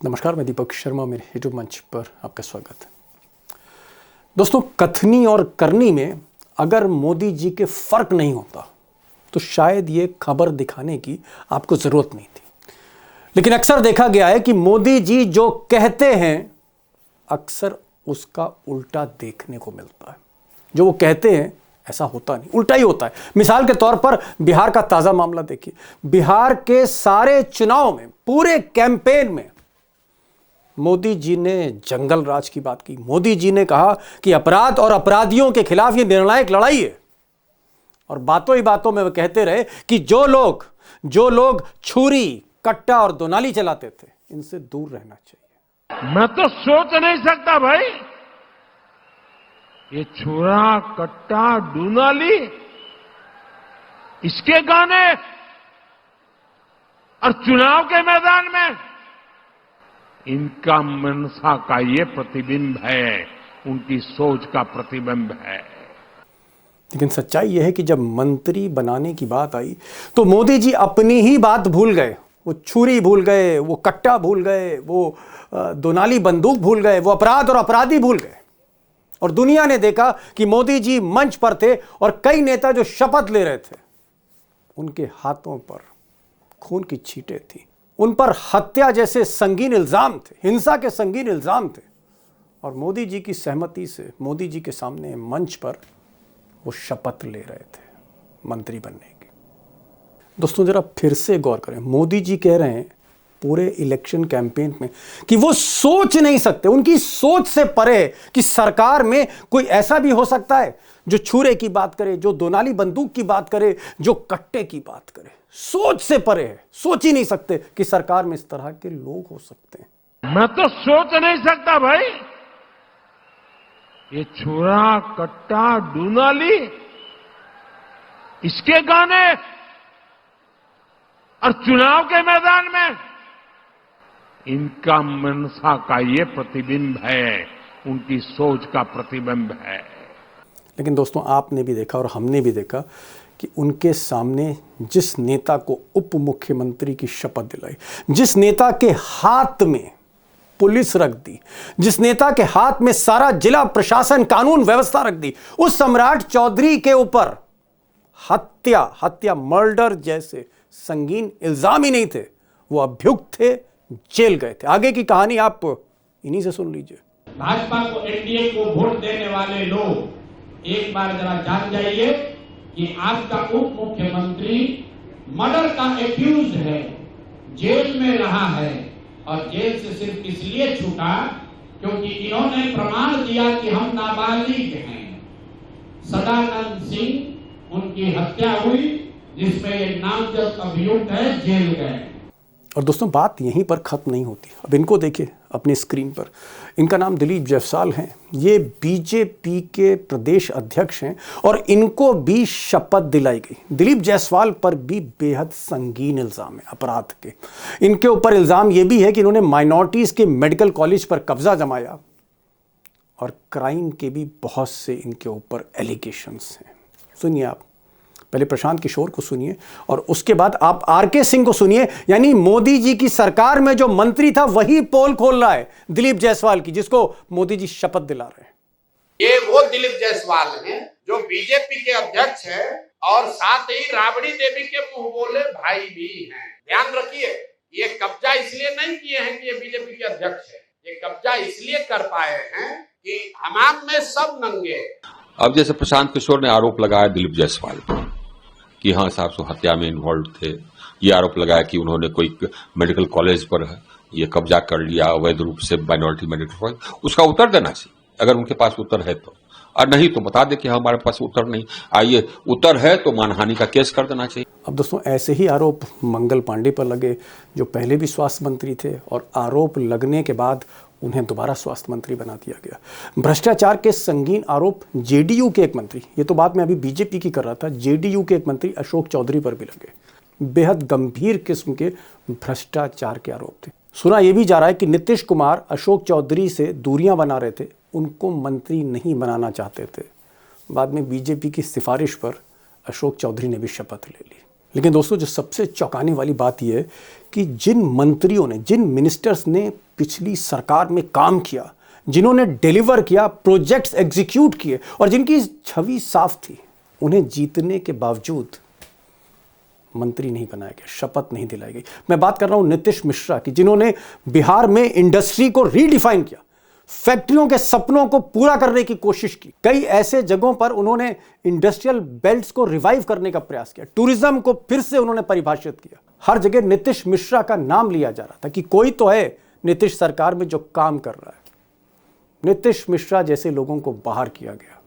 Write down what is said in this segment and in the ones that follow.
नमस्कार, मैं दीपक शर्मा, मेरे यूट्यूब मंच पर आपका स्वागत है। दोस्तों, कथनी और करनी में अगर मोदी जी के फर्क नहीं होता तो शायद ये खबर दिखाने की आपको जरूरत नहीं थी। लेकिन अक्सर देखा गया है कि मोदी जी जो कहते हैं अक्सर उसका उल्टा देखने को मिलता है। जो वो कहते हैं ऐसा होता नहीं, उल्टा ही होता है। मिसाल के तौर पर बिहार का ताजा मामला देखिए। बिहार के सारे चुनाव में, पूरे कैंपेन में मोदी जी ने जंगल राज की बात की। मोदी जी ने कहा कि अपराध और अपराधियों के खिलाफ यह निर्णायक लड़ाई है। और बातों ही बातों में वे कहते रहे कि जो लोग छुरी, कट्टा और दोनाली चलाते थे, इनसे दूर रहना चाहिए। मैं तो सोच नहीं सकता भाई, ये छुरा, कट्टा, डूनाली, इसके गाने और चुनाव के मैदान में इनका मनसा का ये प्रतिबिंब है, उनकी सोच का प्रतिबिंब है। लेकिन सच्चाई यह है कि जब मंत्री बनाने की बात आई तो मोदी जी अपनी ही बात भूल गए। वो छुरी भूल गए, वो कट्टा भूल गए, वो दोनाली बंदूक भूल गए, वो अपराध और अपराधी भूल गए। और दुनिया ने देखा कि मोदी जी मंच पर थे और कई नेता जो शपथ ले रहे थे उनके हाथों पर खून की छींटें थी। उन पर हत्या जैसे संगीन इल्जाम थे, हिंसा के संगीन इल्जाम थे। और मोदी जी की सहमति से मोदी जी के सामने मंच पर वो शपथ ले रहे थे मंत्री बनने की। दोस्तों, जरा फिर से गौर करें। मोदी जी कह रहे हैं पूरे इलेक्शन कैंपेन में कि वो सोच नहीं सकते, उनकी सोच से परे है कि सरकार में कोई ऐसा भी हो सकता है जो छुरे की बात करे, जो दोनाली बंदूक की बात करे, जो कट्टे की बात करे। सोच से परे है, सोच ही नहीं सकते कि सरकार में इस तरह के लोग हो सकते हैं। मैं तो सोच नहीं सकता भाई, ये छुरा, कट्टा, डूनाली, इसके गाने और चुनाव के मैदान में इनका मनसा का ये प्रतिबिंब है, उनकी सोच का प्रतिबिंब है। लेकिन दोस्तों, आपने भी देखा और हमने भी देखा कि उनके सामने जिस नेता को उप मुख्यमंत्री की शपथ दिलाई, जिस नेता के हाथ में पुलिस रख दी, जिस नेता के हाथ में सारा जिला प्रशासन, कानून व्यवस्था रख दी, उस सम्राट चौधरी के ऊपर हत्या, मर्डर जैसे संगीन इल्जाम ही नहीं थे। वो अभियुक्त थे, जेल गए थे। आगे की कहानी आप इन्हीं से सुन लीजिए। भाजपा को, एनडीए को वोट देने वाले लोग एक बार जरा जान जाइए कि आपका उप मुख्यमंत्री मर्डर का एक्यूज है, जेल में रहा है। और जेल से सिर्फ इसलिए छूटा क्योंकि इन्होंने प्रमाण दिया कि हम नाबालिग हैं। सदानंद सिंह, उनकी हत्या हुई, जिसमें एक नामजद अभियुक्त है, जेल गए। और दोस्तों, बात यहीं पर खत्म नहीं होती। अब इनको देखिए अपनी स्क्रीन पर। इनका नाम दिलीप जायसवाल है। ये बीजेपी के प्रदेश अध्यक्ष हैं और इनको भी शपथ दिलाई गई। दिलीप जायसवाल पर भी बेहद संगीन इल्जाम है अपराध के। इनके ऊपर इल्जाम यह भी है कि इन्होंने माइनॉरिटीज के मेडिकल कॉलेज पर कब्जा जमाया। और क्राइम के भी बहुत से इनके ऊपर एलिगेशंस हैं। सुनिए आप पहले प्रशांत किशोर को सुनिए और उसके बाद आप आरके सिंह को सुनिए। यानी मोदी जी की सरकार में जो मंत्री था वही पोल खोल रहा है दिलीप जायसवाल की, जिसको मोदी जी शपथ दिला रहे हैं। ये वो दिलीप जायसवाल हैं जो बीजेपी के अध्यक्ष हैं और साथ ही राबड़ी देवी के मुंह बोले भाई भी हैं। ध्यान रखिए, ये कब्जा इसलिए नहीं किए हैं कि ये बीजेपी के अध्यक्ष है। ये कब्जा इसलिए कर पाए हैं कि हमाम में सब नंगे। अब जैसे प्रशांत किशोर ने आरोप लगाया दिलीप जायसवाल पर कि हाँ साहब सो हत्या में इन्वॉल्व थे। ये आरोप लगाया कि उन्होंने कोई मेडिकल कॉलेज पर ये कब्जा कर लिया अवैध रूप से, माइनॉरिटी मेडिकल कॉलेज। उसका उत्तर देना चाहिए अगर उनके पास उत्तर है तो, और नहीं तो बता दे कि हमारे पास उत्तर नहीं। आइए, उत्तर है तो मानहानि का केस कर देना चाहिए। अब दोस्तों, ऐसे ही आरोप मंगल पांडे पर लगे जो पहले भी स्वास्थ्य मंत्री थे और आरोप लगने के बाद उन्हें दोबारा स्वास्थ्य मंत्री बना दिया गया। भ्रष्टाचार के संगीन आरोप जेडीयू के एक मंत्री, ये तो बात मैं अभी बीजेपी की कर रहा था, जेडीयू के एक मंत्री अशोक चौधरी पर भी लगे। बेहद गंभीर किस्म के भ्रष्टाचार के आरोप थे। सुना यह भी जा रहा है कि नीतीश कुमार अशोक चौधरी से दूरियां बना रहे थे, उनको मंत्री नहीं बनाना चाहते थे। बाद में बीजेपी की सिफारिश पर अशोक चौधरी ने भी शपथ ले ली। लेकिन दोस्तों, जो सबसे चौंकाने वाली बात यह है कि जिन मंत्रियों ने, जिन मिनिस्टर्स ने पिछली सरकार में काम किया, जिन्होंने डिलीवर किया, प्रोजेक्ट्स एग्जीक्यूट किए और जिनकी छवि साफ थी, उन्हें जीतने के बावजूद मंत्री नहीं बनाया गया, शपथ नहीं दिलाई गई। मैं बात कर रहा हूं नीतीश मिश्रा की, जिन्होंने बिहार में इंडस्ट्री को रीडिफाइन किया, फैक्ट्रियों के सपनों को पूरा करने की कोशिश की। कई ऐसे जगहों पर उन्होंने इंडस्ट्रियल बेल्ट्स को रिवाइव करने का प्रयास किया, टूरिज्म को फिर से उन्होंने परिभाषित किया। हर जगह नीतीश मिश्रा का नाम लिया जा रहा था कि कोई तो है नीतीश सरकार में जो काम कर रहा है। नीतीश मिश्रा जैसे लोगों को बाहर किया गया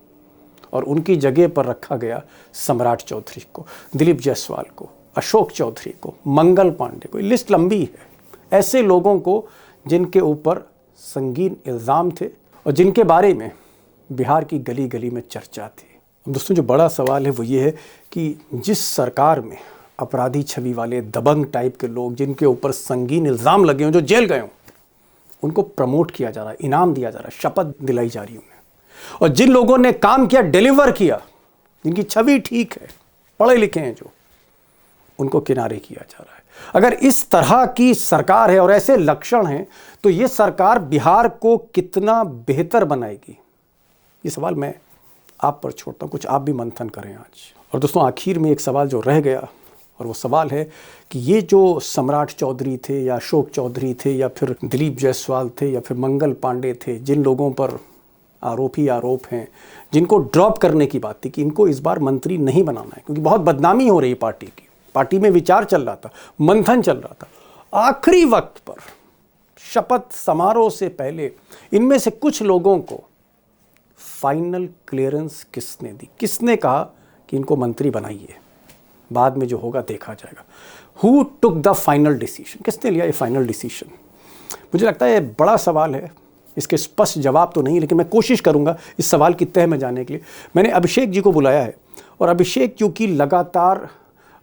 और उनकी जगह पर रखा गया सम्राट चौधरी को, दिलीप जायसवाल को, अशोक चौधरी को, मंगल पांडे को। लिस्ट लंबी है ऐसे लोगों को जिनके ऊपर संगीन इल्ज़ाम थे और जिनके बारे में बिहार की गली गली में चर्चा थी। दोस्तों, जो बड़ा सवाल है वो ये है कि जिस सरकार में अपराधी छवि वाले दबंग टाइप के लोग, जिनके ऊपर संगीन इल्ज़ाम लगे हों, जो जेल गए हों, उनको प्रमोट किया जा रहा है, इनाम दिया जा रहा है, शपथ दिलाई जा रही है उन्हें। और जिन लोगों ने काम किया, डिलीवर किया, जिनकी छवि ठीक है, पढ़े लिखे हैं जो, उनको किनारे किया जा रहा है। अगर इस तरह की सरकार है और ऐसे लक्षण हैं, तो ये सरकार बिहार को कितना बेहतर बनाएगी, ये सवाल मैं आप पर छोड़ता हूं। कुछ आप भी मंथन करें आज। और दोस्तों, आखिर में एक सवाल जो रह गया, और वो सवाल है कि ये जो सम्राट चौधरी थे या अशोक चौधरी थे या फिर दिलीप जायसवाल थे या फिर मंगल पांडे थे, जिन लोगों पर आरोप हैं, जिनको ड्रॉप करने की बात थी कि इनको इस बार मंत्री नहीं बनाना है क्योंकि बहुत बदनामी हो रही है पार्टी की, पार्टी में विचार चल रहा था, मंथन चल रहा था, आखिरी वक्त पर शपथ समारोह से पहले इनमें से कुछ लोगों को फाइनल क्लियरेंस किसने दी? किसने कहा कि इनको मंत्री बनाइए, बाद में जो होगा देखा जाएगा? Who took the final decision? किसने लिया ये फाइनल डिसीजन? मुझे लगता है ये बड़ा सवाल है, इसके स्पष्ट जवाब तो नहीं, लेकिन मैं कोशिश करूंगा इस सवाल की तह में जाने के लिए। मैंने अभिषेक जी को बुलाया है और अभिषेक क्योंकि लगातार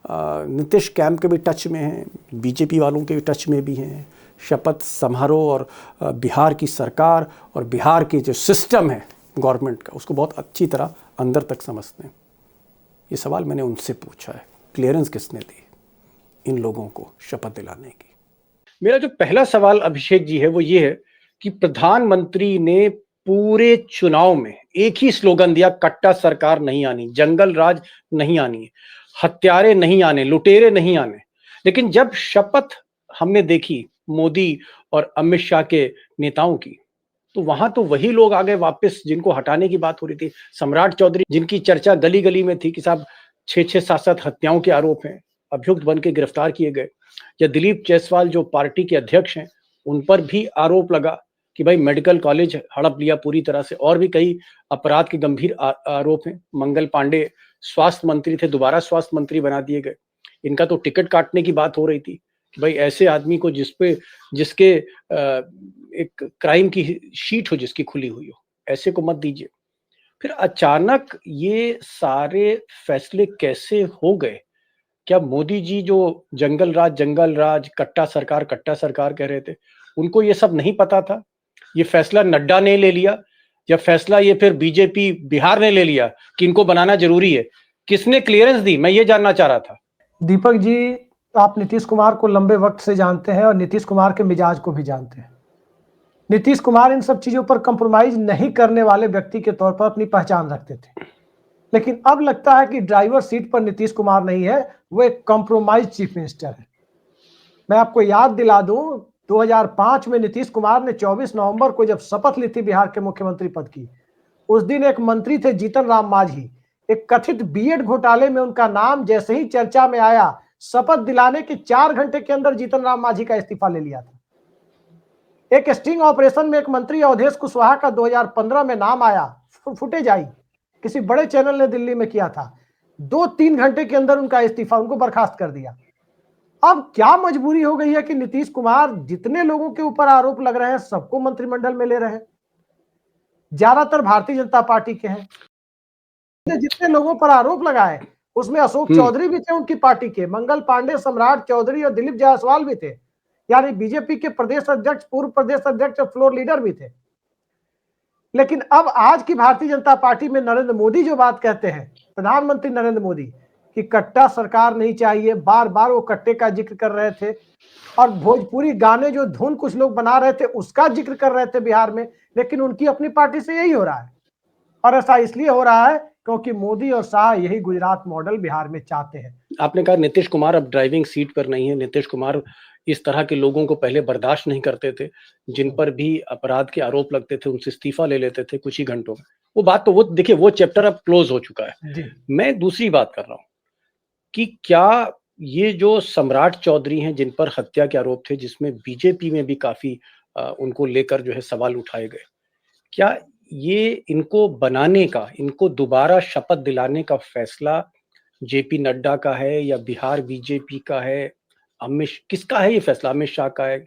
नीतीश कैंप के भी टच में हैं, बीजेपी वालों के भी टच में भी हैं, शपथ समारोह और बिहार की सरकार और बिहार की जो सिस्टम है गवर्नमेंट का, उसको बहुत अच्छी तरह अंदर तक समझते हैं। ये सवाल मैंने उनसे पूछा है, क्लियरेंस किसने दी इन लोगों को शपथ दिलाने की? मेरा जो पहला सवाल अभिषेक जी है वो ये है कि प्रधानमंत्री ने पूरे चुनाव में एक ही स्लोगन दिया, कट्टा सरकार नहीं आनी, जंगल राज नहीं आनी, हत्यारे नहीं आने, लुटेरे नहीं आने। लेकिन जब शपथ हमने देखी मोदी और अमित शाह के नेताओं की, तो वहां तो वही लोग आ गए वापस जिनको हटाने की बात हो रही थी। सम्राट चौधरी, जिनकी चर्चा गली गली में थी कि साहब 6-6, 7-7 हत्याओं के आरोप हैं, अभियुक्त बन के गिरफ्तार किए गए। या दिलीप जायसवाल जो पार्टी के अध्यक्ष हैं, उन पर भी आरोप लगा कि भाई मेडिकल कॉलेज हड़प लिया पूरी तरह से, और भी कई अपराध के गंभीर आरोप हैं। मंगल पांडे स्वास्थ्य मंत्री थे, दोबारा स्वास्थ्य मंत्री बना दिए गए। इनका तो टिकट काटने की बात हो रही थी कि भाई ऐसे आदमी को जिसके एक क्राइम की शीट हो, जिसकी खुली हुई हो, ऐसे को मत दीजिए। फिर अचानक ये सारे फैसले कैसे हो गए? क्या मोदी जी जो जंगल राज, कट्टा सरकार कह रहे थे, उनको ये सब नहीं पता था? ये फैसला नड्डा ने ले लिया या फैसला ये फिर बीजेपी बिहार ने ले लिया कि इनको बनाना जरूरी है? किसने क्लियरेंस दी, मैं ये जानना चाह रहा था। दीपक जी, आप नीतीश कुमार को लंबे वक्त से जानते हैं और नीतीश कुमार के मिजाज को भी जानते हैं। नीतीश कुमार इन सब चीजों पर कंप्रोमाइज नहीं करने वाले व्यक्ति के तौर पर अपनी पहचान रखते थे, लेकिन अब लगता है कि ड्राइवर सीट पर नीतीश कुमार नहीं है, वो एक कंप्रोमाइज चीफ मिनिस्टर है। मैं आपको याद दिला दूं, 2005 में नीतीश कुमार ने 24 नवंबर को जब शपथ ली थी बिहार के मुख्यमंत्री पद की, उस दिन एक मंत्री थे जीतन राम मांझी। एक कथित बीएड घोटाले में उनका नाम जैसे ही चर्चा में आया, शपथ दिलाने के 4 घंटे के अंदर जीतन राम मांझी का इस्तीफा ले लिया था। एक स्टिंग ऑपरेशन में एक मंत्री अवधेश कुशवाहा का 2015 में नाम आया, फुटेज आई, किसी बड़े चैनल ने दिल्ली में किया था। 2-3 घंटे के अंदर उनका इस्तीफा, उनको बर्खास्त कर दिया। अब क्या मजबूरी हो गई है कि नीतीश कुमार जितने लोगों के ऊपर आरोप लग रहे हैं सबको मंत्रिमंडल में ले रहे हैं, ज्यादातर भारतीय जनता पार्टी के हैं। जितने लोगों पर आरोप लगाए उसमें अशोक चौधरी भी थे उनकी पार्टी के, मंगल पांडे, सम्राट चौधरी और दिलीप जायसवाल भी थे, यानी बीजेपी के प्रदेश अध्यक्ष, पूर्व प्रदेश अध्यक्ष और फ्लोर लीडर भी थे। लेकिन अब आज की भारतीय जनता पार्टी में नरेंद्र मोदी जो बात कहते हैं, प्रधानमंत्री नरेंद्र मोदी, कि कट्टा सरकार नहीं चाहिए, बार बार वो कट्टे का जिक्र कर रहे थे। और भोजपुरी गाने जो धुन कुछ लोग बना रहे थे उसका जिक्र कर रहे थे बिहार में, लेकिन उनकी अपनी पार्टी से यही हो रहा है। और ऐसा इसलिए हो रहा है क्योंकि मोदी और शाह यही गुजरात मॉडल बिहार में चाहते हैं। आपने कहा नीतीश कुमार अब ड्राइविंग सीट पर नहीं है। नीतीश कुमार इस तरह के लोगों को पहले बर्दाश्त नहीं करते थे, जिन पर भी अपराध के आरोप लगते थे उनसे इस्तीफा ले लेते थे कुछ ही घंटों में। वो बात तो वो देखिए, वो चैप्टर अब क्लोज हो चुका है जी। मैं दूसरी बात कर रहा हूं कि क्या ये जो सम्राट चौधरी हैं जिन पर हत्या के आरोप थे, जिसमें बीजेपी में भी काफी उनको लेकर जो है सवाल उठाए गए, क्या ये इनको बनाने का, इनको दोबारा शपथ दिलाने का फैसला जेपी नड्डा का है या बिहार बीजेपी का है, किसका है ये फैसला? अमित शाह का है?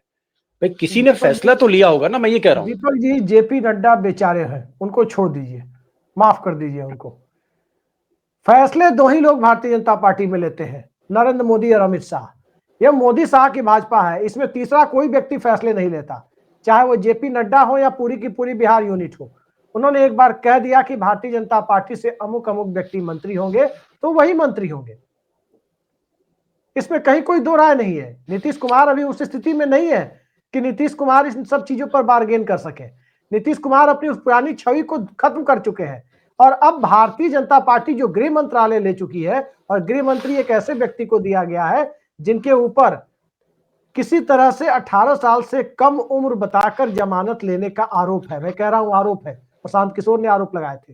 भाई किसी ने फैसला तो लिया होगा ना, मैं ये कह रहा हूँ। दीपक जी, जेपी नड्डा बेचारे हैं, उनको छोड़ दीजिए, माफ कर दीजिए उनको। फैसले दो ही लोग भारतीय जनता पार्टी में लेते हैं, नरेंद्र मोदी और अमित शाह। यह मोदी शाह की भाजपा है, इसमें तीसरा कोई व्यक्ति फैसले नहीं लेता, चाहे वो जेपी नड्डा हो या पूरी की पूरी बिहार यूनिट हो। उन्होंने एक बार कह दिया कि भारतीय जनता पार्टी से अमुक अमुक व्यक्ति मंत्री होंगे तो वही मंत्री होंगे, इसमें कहीं कोई दो राय नहीं है। नीतीश कुमार अभी उस स्थिति में नहीं है कि नीतीश कुमार इन सब चीजों पर बार्गेन कर सके। नीतीश कुमार अपनी उस पुरानी छवि को खत्म कर चुके हैं और अब भारतीय जनता पार्टी जो गृह मंत्रालय ले चुकी है, और गृह मंत्री एक ऐसे व्यक्ति को दिया गया है जिनके ऊपर किसी तरह से 18 साल से कम उम्र बताकर जमानत लेने का आरोप है। मैं कह रहा हूं आरोप है, प्रशांत किशोर ने आरोप लगाए थे।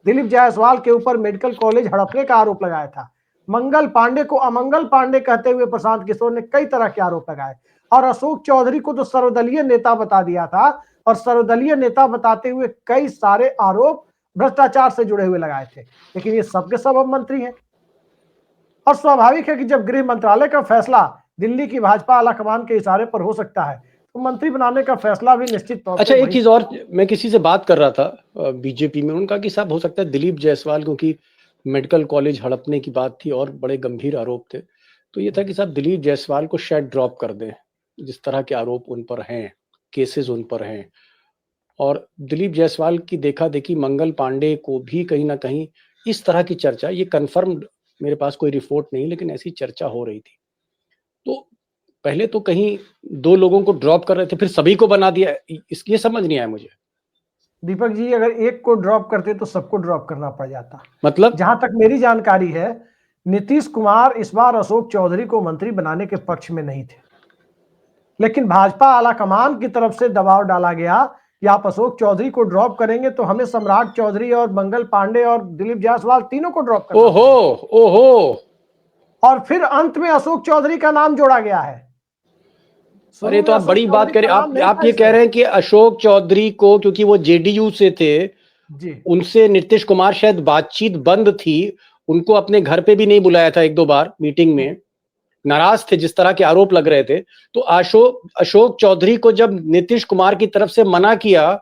दिलीप जायसवाल के ऊपर मेडिकल कॉलेज हड़पने का आरोप लगाया था। मंगल पांडे को अमंगल पांडे कहते हुए प्रशांत किशोर ने कई तरह के आरोप लगाए, और अशोक चौधरी को तो सर्वदलीय नेता बता दिया था, और सर्वदलीय नेता बताते हुए कई सारे आरोप भ्रष्टाचार से जुड़े हुए लगाए थे। लेकिन ये सबके सब अब मंत्री हैं, और स्वाभाविक है कि जब गृह मंत्रालय का फैसला दिल्ली की भाजपा आलाकमान के इशारे पर हो सकता है, तो मंत्री बनाने का फैसला भी निश्चित तौर पर। अच्छा, एक चीज और, मैं किसी से बात कर रहा था बीजेपी में, उनका कि साहब हो सकता है दिलीप जायसवाल, क्योंकि मेडिकल कॉलेज हड़पने की बात थी और बड़े गंभीर आरोप थे, तो ये था कि साहब दिलीप जायसवाल को शायद ड्रॉप कर दें, जिस तरह के आरोप उन पर हैं, केसेस उन पर हैं। और दिलीप जायसवाल की देखा देखी मंगल पांडे को भी कहीं ना कहीं इस तरह की चर्चा, ये कंफर्म मेरे पास कोई रिपोर्ट नहीं, लेकिन ऐसी चर्चा हो रही थी। तो पहले तो कहीं दो लोगों को ड्रॉप कर रहे थे, फिर सभी को बना दिया, ये समझ नहीं आया मुझे। दीपक जी, अगर एक को ड्रॉप करते तो सबको ड्रॉप करना पड़ जाता। मतलब जहां तक मेरी जानकारी है, नीतीश कुमार इस बार अशोक चौधरी को मंत्री बनाने के पक्ष में नहीं थे, लेकिन भाजपा आलाकमान की तरफ से दबाव डाला गया कि आप अशोक चौधरी को ड्रॉप करेंगे तो हमें सम्राट चौधरी और मंगल पांडे और दिलीप जायसवाल तीनों को ड्रॉप करना। ओहो, और फिर अंत में अशोक चौधरी का नाम जोड़ा गया है। अरे तो आप बड़ी बात करें, आप ये कह रहे हैं कि अशोक चौधरी को, क्योंकि वो जेडीयू से थे जी, उनसे नीतीश कुमार शायद बातचीत बंद थी, उनको अपने घर पे भी नहीं बुलाया था, एक दो बार मीटिंग में, नाराज थे जिस तरह के आरोप लग रहे थे। तो अशोक चौधरी को जब नीतीश कुमार की तरफ से मना किया,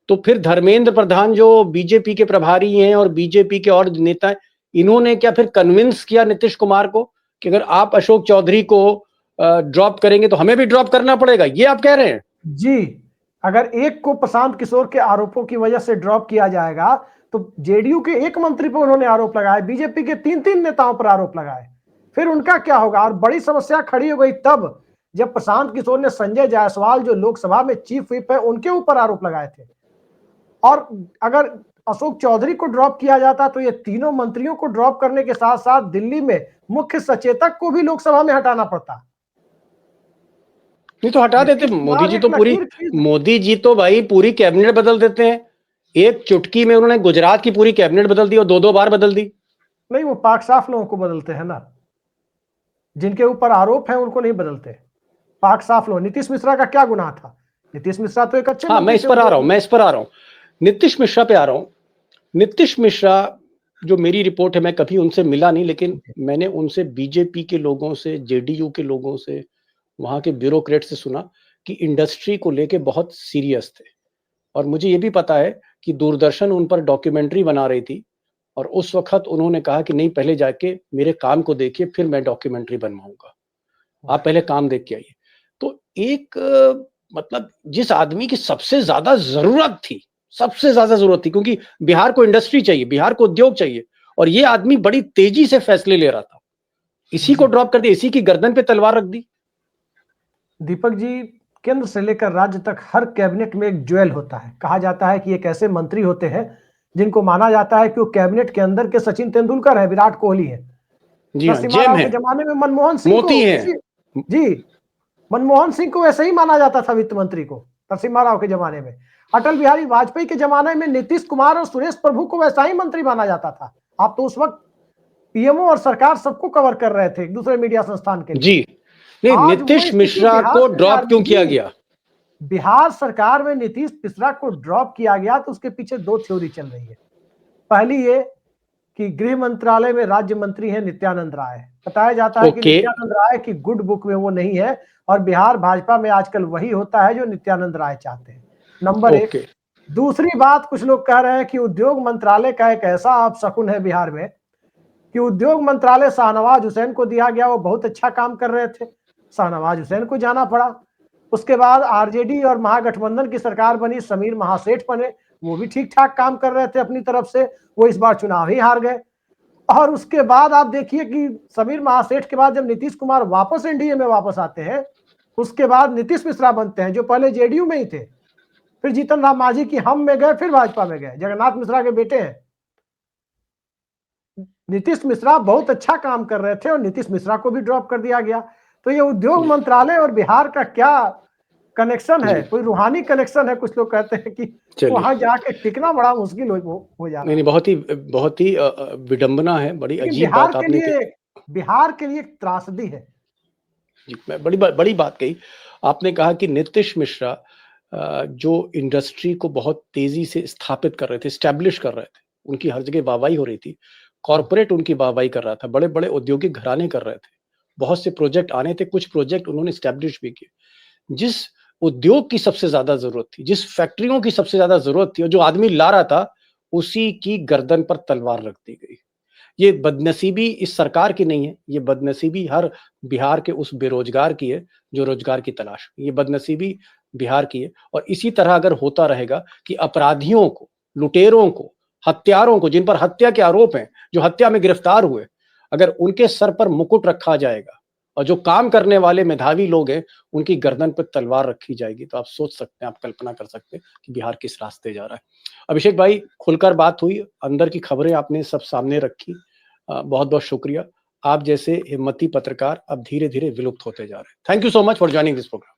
तो फिर धर्मेंद्र प्रधान जो बीजेपी के प्रभारी हैं और बीजेपी के और नेता, इन्होंने क्या फिर कन्विंस किया नीतीश कुमार को कि अगर आप अशोक चौधरी को ड्रॉप करेंगे तो हमें भी ड्रॉप करना पड़ेगा, ये आप कह रहे हैं? जी, अगर एक को प्रशांत किशोर के आरोपों की वजह से ड्रॉप किया जाएगा तो जेडीयू के एक मंत्री पर उन्होंने आरोप लगाए, बीजेपी के 3-3 नेताओं पर आरोप लगाए, फिर उनका क्या होगा? और बड़ी समस्या खड़ी हो गई तब जब प्रशांत किशोर ने संजय जायसवाल जो लोकसभा में चीफ व्हिप है उनके ऊपर आरोप लगाए थे। और अगर अशोक चौधरी को ड्रॉप किया जाता तो ये तीनों मंत्रियों को ड्रॉप करने के साथ साथ दिल्ली में मुख्य सचेतक को भी लोकसभा में हटाना पड़ता। नहीं तो हटा देते मोदी जी तो भाई पूरी कैबिनेट बदल देते हैं, एक चुटकी में उन्होंने गुजरात की पूरी कैबिनेट बदल दी और दो बार बदल दी। नहीं, वो पाक साफ लोगों को बदलते हैं ना, जिनके ऊपर आरोप है उनको नहीं बदलते, पाक साफ लोग। नीतीश मिश्रा का क्या गुनाह था? नीतीश मिश्रा तो एक अच्छे, हाँ, मैं इस पर आ रहा हूं, नीतीश मिश्रा पे आ रहा हूं। नीतीश मिश्रा, जो मेरी रिपोर्ट है, मैं कभी उनसे मिला नहीं, लेकिन मैंने उनसे बीजेपी के लोगों से, जेडीयू के लोगों से, वहां के ब्यूरोक्रेट से सुना कि इंडस्ट्री को लेके बहुत सीरियस थे। और मुझे ये भी पता है कि दूरदर्शन उन पर डॉक्यूमेंट्री बना रही थी और उस वक्त उन्होंने कहा कि नहीं, पहले जाके मेरे काम को देखिए फिर मैं डॉक्यूमेंट्री बनवाऊंगा, आप पहले काम देख के आइए। तो एक मतलब जिस आदमी की सबसे ज्यादा जरूरत थी, क्योंकि बिहार को इंडस्ट्री चाहिए, बिहार को उद्योग चाहिए, और ये आदमी बड़ी तेजी से फैसले ले रहा था, इसी को ड्रॉप कर दिया, इसी की गर्दन पे तलवार रख दी। दीपक जी, केंद्र से लेकर राज्य तक हर कैबिनेट में एक ज्वेल होता है। कहा जाता है कि एक ऐसे मंत्री होते हैं जिनको माना जाता है कि वो कैबिनेट के अंदर के सचिन तेंदुलकर है, विराट कोहली है। जी हाँ, नरसिम्हा राव के जमाने में मनमोहन सिंह मोती है जी, मनमोहन सिंह को वैसे ही माना जाता था वित्त मंत्री को, नरसिम्हा राव के जमाने में। अटल बिहारी वाजपेयी के जमाने में नीतीश कुमार और सुरेश प्रभु को वैसा ही मंत्री माना जाता था। आप तो उस वक्त पीएमओ और सरकार सबको कवर कर रहे थे, एक दूसरे मीडिया संस्थान के लिए। जी नहीं, नीतीश मिश्रा को ड्रॉप क्यों किया गया? बिहार सरकार में नीतीश मिश्रा को ड्रॉप किया गया तो उसके पीछे दो थ्योरी चल रही है। पहली ये कि गृह मंत्रालय में राज्य मंत्री है नित्यानंद राय। बताया जाता है कि नित्यानंद राय की गुड बुक में वो नहीं है और बिहार भाजपा में आजकल वही होता है जो नित्यानंद राय चाहते हैं। नंबर एक। दूसरी बात, कुछ लोग कह रहे हैं कि उद्योग मंत्रालय का एक ऐसा अपशकुन है बिहार में कि उद्योग मंत्रालय शाहनवाज हुसैन को दिया गया, वो बहुत अच्छा काम कर रहे थे, शाहनवाज हुसैन को जाना पड़ा। उसके बाद आरजेडी और महागठबंधन की सरकार बनी, समीर महासेठ बने, वो भी ठीक ठाक काम कर रहे थे अपनी तरफ से, वो इस बार चुनाव ही हार गए। और उसके बाद आप देखिए कि समीर महासेठ के बाद जब नीतीश कुमार वापस एनडीए में वापस आते हैं, उसके बाद नीतीश मिश्रा बनते हैं जो पहले जेडीयू में ही थे, फिर जीतन राम मांझी की हम में गए, फिर भाजपा में गए, जगन्नाथ मिश्रा के बेटे हैं। नीतीश मिश्रा बहुत अच्छा काम कर रहे थे और नीतीश मिश्रा को भी ड्रॉप कर दिया गया। तो ये उद्योग मंत्रालय और बिहार का क्या कनेक्शन है? कोई रूहानी कनेक्शन है? कुछ लोग कहते हैं कि वहां जाके टिकना बड़ा मुश्किल हो जाता है। नहीं, बहुत ही विडंबना है, बड़ी अजीब बात आपने बिहार के लिए त्रासदी है। मैं बड़ी बात कही आपने। कहा कि नीतीश मिश्रा जो इंडस्ट्री को बहुत तेजी से स्थापित कर रहे थे, स्टैब्लिश कर रहे थे, उनकी हर जगह वाहवाही हो रही थी, कॉर्पोरेट उनकी वाहवाही कर रहा था, बड़े बड़े औद्योगिक घराने कर रहे थे, बहुत से प्रोजेक्ट आने थे, कुछ प्रोजेक्ट उन्होंने स्टैब्लिश भी किए। जिस उद्योग की सबसे ज्यादा जरूरत थी, जिस फैक्ट्रियों की सबसे ज्यादा जरूरत थी और जो आदमी ला रहा था, उसी की गर्दन पर तलवार रख दी गई। ये बदनसीबी इस सरकार की नहीं है, ये बदनसीबी हर बिहार के उस बेरोजगार की है जो रोजगार की तलाश में। ये बदनसीबी बिहार की है। और इसी तरह अगर होता रहेगा कि अपराधियों को, लुटेरों को, हत्यारों को, जिन पर हत्या के आरोप हैं, जो हत्या में गिरफ्तार हुए, अगर उनके सर पर मुकुट रखा जाएगा और जो काम करने वाले मेधावी लोग हैं उनकी गर्दन पर तलवार रखी जाएगी, तो आप सोच सकते हैं, आप कल्पना कर सकते हैं कि बिहार किस रास्ते जा रहा है। अभिषेक भाई, खुलकर बात हुई, अंदर की खबरें आपने सब सामने रखी, बहुत बहुत शुक्रिया। आप जैसे हिम्मती पत्रकार अब धीरे धीरे विलुप्त होते जा रहे हैं। Thank you so much for joining this programme.